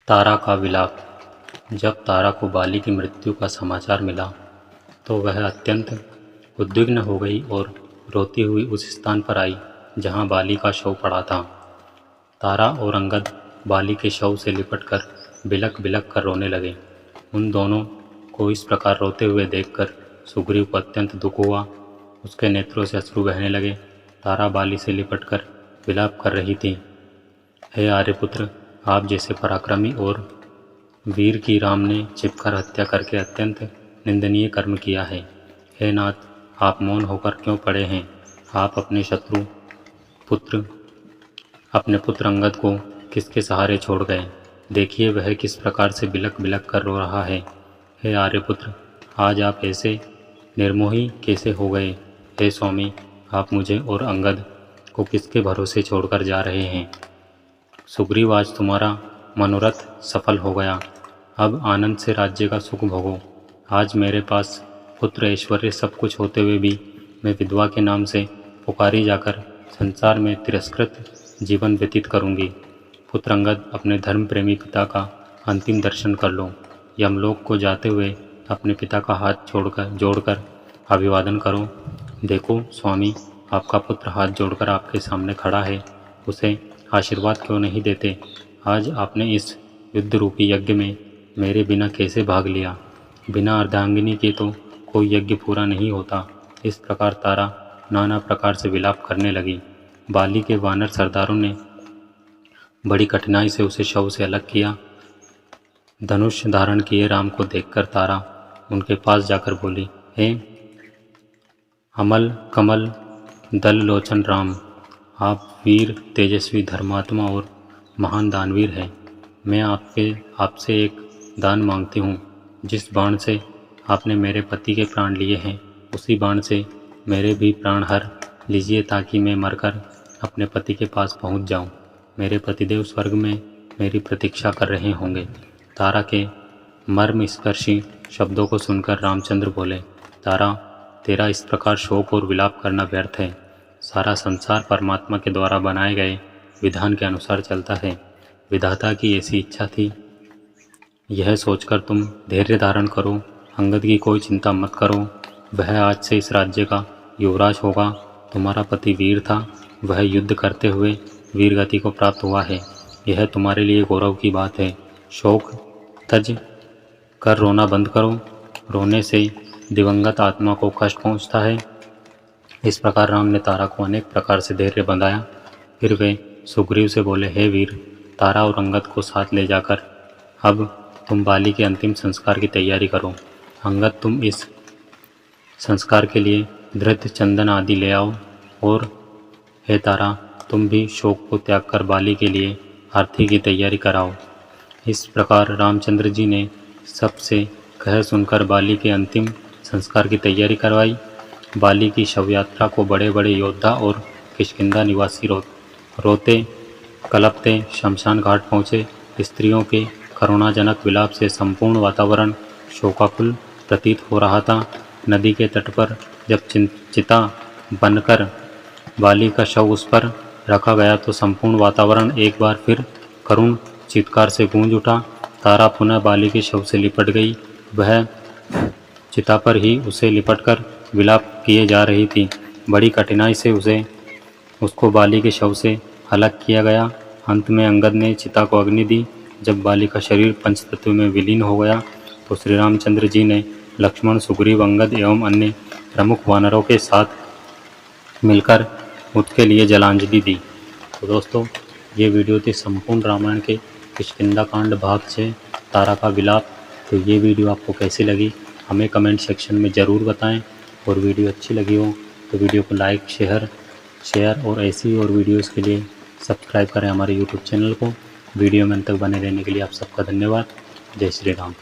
तारा का विलाप। जब तारा को बाली की मृत्यु का समाचार मिला तो वह अत्यंत उद्विग्न हो गई और रोती हुई उस स्थान पर आई जहाँ बाली का शव पड़ा था। तारा और अंगद बाली के शव से लिपटकर बिलख बिलख कर रोने लगे। उन दोनों को इस प्रकार रोते हुए देखकर सुग्रीव को अत्यंत दुख हुआ। उसके नेत्रों से अश्रु बहने लगे। तारा बाली से लिपटकर विलाप कर रही थी। हे आर्यपुत्र, आप जैसे पराक्रमी और वीर की राम ने छिपकर हत्या करके अत्यंत निंदनीय कर्म किया है। हे नाथ, आप मौन होकर क्यों पड़े हैं? आप अपने पुत्र अंगद को किसके सहारे छोड़ गए? देखिए वह किस प्रकार से बिलख बिलख कर रो रहा है। हे आर्यपुत्र, आज आप ऐसे निर्मोही कैसे हो गए? हे स्वामी, आप मुझे और अंगद को किसके भरोसे छोड़कर जा रहे हैं? सुग्रीव, आज तुम्हारा मनोरथ सफल हो गया। अब आनंद से राज्य का सुख भोगो। आज मेरे पास पुत्र ऐश्वर्य सब कुछ होते हुए भी मैं विधवा के नाम से पुकारी जाकर संसार में तिरस्कृत जीवन व्यतीत करूंगी। पुत्र अंगद, अपने धर्म प्रेमी पिता का अंतिम दर्शन कर लो। यमलोक को जाते हुए अपने पिता का हाथ जोड़कर अभिवादन करो। देखो स्वामी, आपका पुत्र हाथ जोड़कर आपके सामने खड़ा है, उसे आशीर्वाद क्यों नहीं देते? आज आपने इस युद्ध रूपी यज्ञ में मेरे बिना कैसे भाग लिया? बिना अर्धांगिनी के तो कोई यज्ञ पूरा नहीं होता। इस प्रकार तारा नाना प्रकार से विलाप करने लगी। बाली के वानर सरदारों ने बड़ी कठिनाई से उसे शव से अलग किया। धनुष धारण किए राम को देखकर तारा उनके पास जाकर बोली, हे अमल कमल दल लोचन राम, आप वीर तेजस्वी धर्मात्मा और महान दानवीर हैं। मैं आपसे एक दान मांगती हूँ। जिस बाण से आपने मेरे पति के प्राण लिए हैं उसी बाण से मेरे भी प्राण हर लीजिए, ताकि मैं मरकर अपने पति के पास पहुँच जाऊँ। मेरे पतिदेव स्वर्ग में मेरी प्रतीक्षा कर रहे होंगे। तारा के मर्मस्पर्शी शब्दों को सुनकर रामचंद्र बोले, तारा, तेरा इस प्रकार शोक और विलाप करना व्यर्थ है। सारा संसार परमात्मा के द्वारा बनाए गए विधान के अनुसार चलता है। विधाता की ऐसी इच्छा थी। यह सोचकर तुम धैर्य धारण करो। अंगद की कोई चिंता मत करो। वह आज से इस राज्य का युवराज होगा। तुम्हारा पति वीर था, वह युद्ध करते हुए वीरगति को प्राप्त हुआ है। यह तुम्हारे लिए गौरव की बात है। शोक तज कर रोना बंद करो। रोने से दिवंगत आत्मा को कष्ट पहुंचता है। इस प्रकार राम ने तारा को अनेक प्रकार से धैर्य बंधाया। फिर वे सुग्रीव से बोले, हे वीर, तारा और अंगद को साथ ले जाकर अब तुम बाली के अंतिम संस्कार की तैयारी करो। अंगद, तुम इस संस्कार के लिए धृत चंदन आदि ले आओ। और हे तारा, तुम भी शोक को त्याग कर बाली के लिए आरती की तैयारी कराओ। इस प्रकार रामचंद्र जी ने सबसे कह सुनकर बाली के अंतिम संस्कार की तैयारी करवाई। बाली की शव यात्रा को बड़े बड़े योद्धा और किष्किंधा निवासी रोते कलपते शमशान घाट पहुँचे। स्त्रियों के करुणाजनक विलाप से संपूर्ण वातावरण शोकाकुल प्रतीत हो रहा था। नदी के तट पर जब चिता बनकर बाली का शव उस पर रखा गया तो संपूर्ण वातावरण एक बार फिर करुण चीत्कार से गूंज उठा। तारा पुनः बाली के शव से लिपट गई। वह चिता पर ही उसे लिपटकर विलाप किए जा रही थी। बड़ी कठिनाई से उसको बाली के शव से अलग किया गया। अंत में अंगद ने चिता को अग्नि दी। जब बाली का शरीर पंचतत्व में विलीन हो गया तो श्री रामचंद्र जी ने लक्ष्मण, सुग्रीव, अंगद एवं अन्य प्रमुख वानरों के साथ मिलकर उसके लिए जलांजलि दी। तो दोस्तों, ये वीडियो थी संपूर्ण रामायण के किष्किंधा कांड भाग 6 तारा का विलाप। तो ये वीडियो आपको कैसी लगी हमें कमेंट सेक्शन में ज़रूर बताएं। और वीडियो अच्छी लगी हो तो वीडियो को लाइक शेयर और ऐसी और वीडियोस के लिए सब्सक्राइब करें हमारे यूट्यूब चैनल को। वीडियो में अंत तक बने रहने के लिए आप सबका धन्यवाद। जय श्री राम।